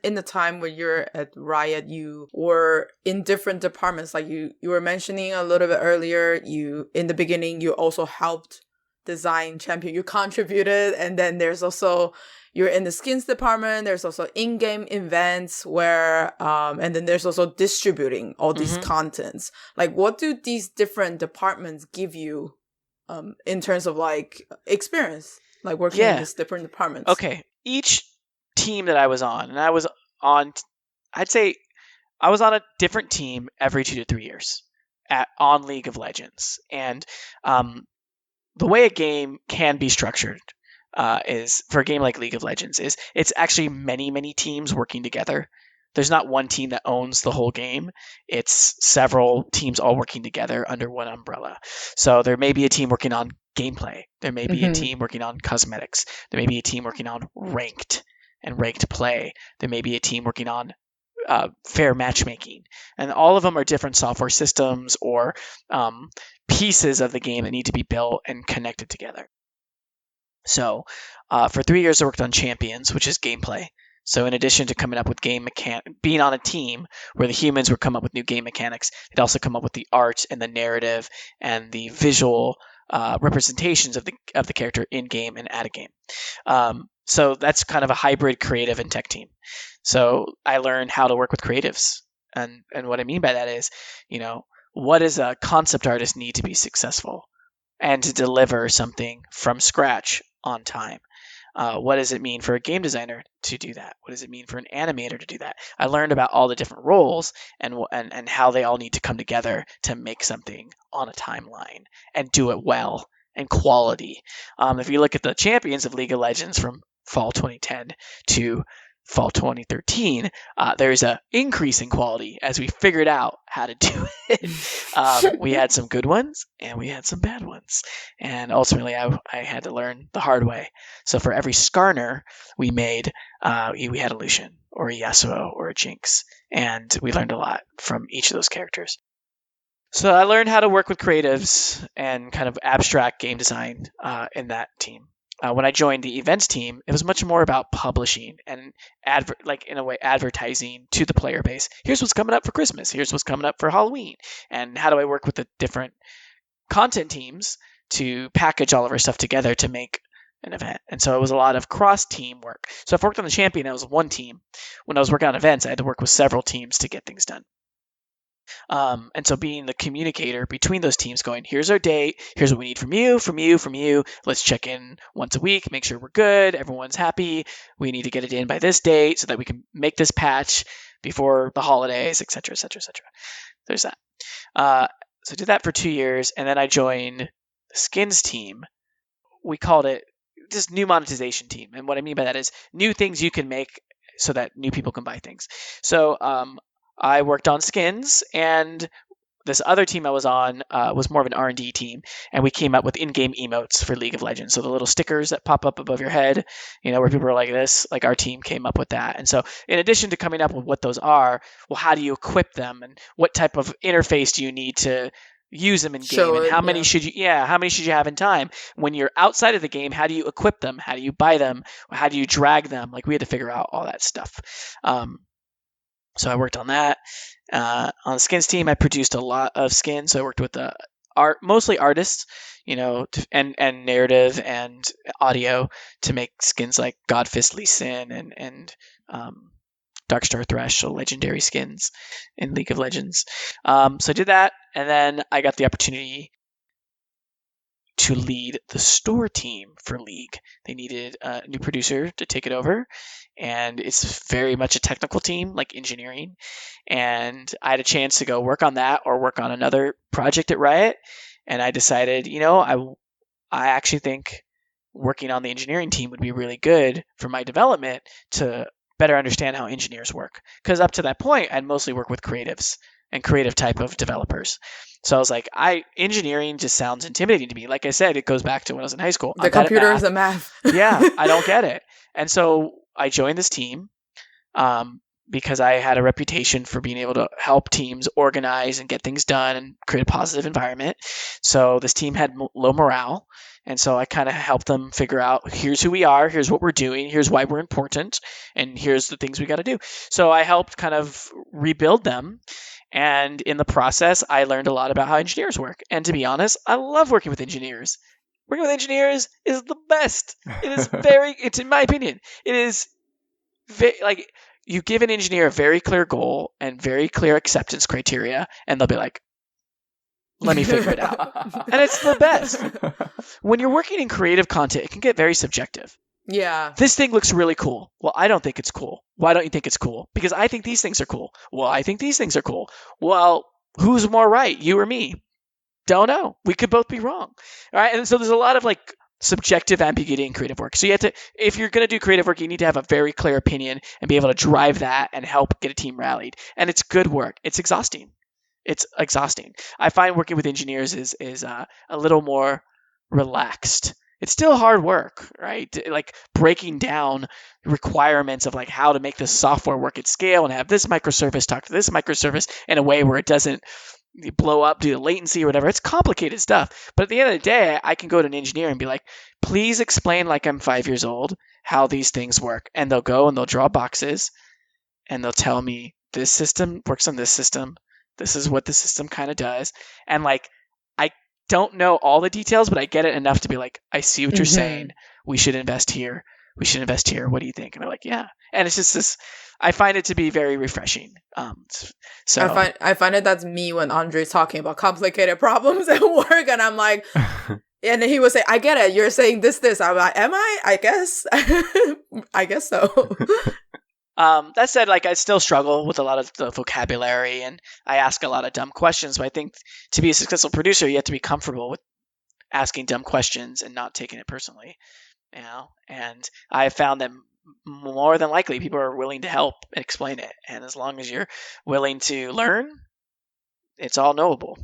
in the time when you're at Riot, you were in different departments. Like you were mentioning a little bit earlier, in the beginning, you also helped design champion. You contributed, and then there's also, you're in the skins department. There's also in-game events where, and then there's also distributing all these contents. Like, what do these different departments give you, in terms of like experience, like working in these different departments? Okay, each team that I was on, and I was on, I'd say I was on a different team every 2 to 3 years on League of Legends, and the way a game can be structured is, for a game like League of Legends, is it's actually many teams working together. There's not one team that owns the whole game. It's several teams all working together under one umbrella. So there may be a team working on gameplay. There may be a team working on cosmetics. There may be a team working on ranked play. There may be a team working on fair matchmaking. And all of them are different software systems or pieces of the game that need to be built and connected together. So for 3 years, I worked on champions, which is gameplay. So in addition to coming up with being on a team where the humans would come up with new game mechanics, they'd also come up with the art and the narrative and the visual representations of the character in game and at a game. So that's kind of a hybrid creative and tech team. So I learned how to work with creatives, and what I mean by that is, what does a concept artist need to be successful and to deliver something from scratch on time? What does it mean for a game designer to do that? What does it mean for an animator to do that? I learned about all the different roles and how they all need to come together to make something on a timeline and do it well and quality. If you look at the champions of League of Legends from fall 2010 to fall 2013, there's an increase in quality as we figured out how to do it. We had some good ones and we had some bad ones. And ultimately, I had to learn the hard way. So for every Skarner we made, we had a Lucian or a Yasuo or a Jinx. And we learned a lot from each of those characters. So I learned how to work with creatives and kind of abstract game design in that team. When I joined the events team, it was much more about publishing and advertising to the player base. Here's what's coming up for Christmas. Here's what's coming up for Halloween. And how do I work with the different content teams to package all of our stuff together to make an event? And so it was a lot of cross-team work. So if I worked on the champion, that was one team. When I was working on events, I had to work with several teams to get things done. And so being the communicator between those teams, going, here's our date, here's what we need from you, let's check in once a week, make sure we're good, everyone's happy, we need to get it in by this date so that we can make this patch before the holidays, etc. There's that. So I did that for 2 years, and then I joined the skins team. We called it just new monetization team, and what I mean by that is new things you can make so that new people can buy things. So I worked on skins, and this other team I was on was more of an R&D team, and we came up with in-game emotes for League of Legends. So the little stickers that pop up above your head, where people are like this, like our team came up with that. And so in addition to coming up with what those are, well, how do you equip them, and what type of interface do you need to use them in game, and how many should you have in time? When you're outside of the game, how do you equip them? How do you buy them? How do you drag them? Like, we had to figure out all that stuff. So I worked on that. On the skins team, I produced a lot of skins. So I worked with mostly artists, and narrative and audio to make skins like Godfist Lee Sin and Darkstar Thresh, so legendary skins in League of Legends. So I did that, and then I got the opportunity to lead the store team for League. They needed a new producer to take it over, and it's very much a technical team, like engineering. And I had a chance to go work on that or work on another project at Riot, and I decided, I actually think working on the engineering team would be really good for my development to better understand how engineers work. Because up to that point, I'd mostly worked with creatives and creative type of developers. So I was like, engineering just sounds intimidating to me. Like I said, it goes back to when I was in high school. The computers and math. Yeah, I don't get it. And so I joined this team. because I had a reputation for being able to help teams organize and get things done and create a positive environment. So this team had low morale. And so I kind of helped them figure out, here's who we are, here's what we're doing, here's why we're important, and here's the things we got to do. So I helped kind of rebuild them. And in the process, I learned a lot about how engineers work. And to be honest, I love working with engineers. Working with engineers is the best. It's in my opinion, it is like, you give an engineer a very clear goal and very clear acceptance criteria, and they'll be like, let me figure it out. And it's the best. When you're working in creative content, it can get very subjective. Yeah. This thing looks really cool. Well, I don't think it's cool. Why don't you think it's cool? Because I think these things are cool. Well, I think these things are cool. Well, who's more right, you or me? Don't know. We could both be wrong. All right. And so there's a lot of like subjective ambiguity in creative work. So you have to, if you're going to do creative work, you need to have a very clear opinion and be able to drive that and help get a team rallied. And it's good work. It's exhausting. It's exhausting. I find working with engineers is a little more relaxed. It's still hard work, right? Like breaking down requirements of like how to make this software work at scale and have this microservice talk to this microservice in a way where it doesn't blow up due to latency or whatever. It's complicated stuff. But at the end of the day, I can go to an engineer and be like, please explain like I'm 5 years old how these things work. And they'll go and they'll draw boxes and they'll tell me this system works on this system. This is what the system kind of does. And like, I don't know all the details, but I get it enough to be like, I see what you're saying. We should invest here. We should invest here. What do you think? And they're like, yeah. And it's just this, I find it to be very refreshing. So I find it that's me when Andre's talking about complicated problems at work, and I'm like, and then he would say, I get it. You're saying this. I'm like, am I? I guess. I guess so. That said, like I still struggle with a lot of the vocabulary and I ask a lot of dumb questions, but I think to be a successful producer, you have to be comfortable with asking dumb questions and not taking it personally, you know? And I have found that more than likely people are willing to help and explain it. And as long as you're willing to learn, it's all knowable.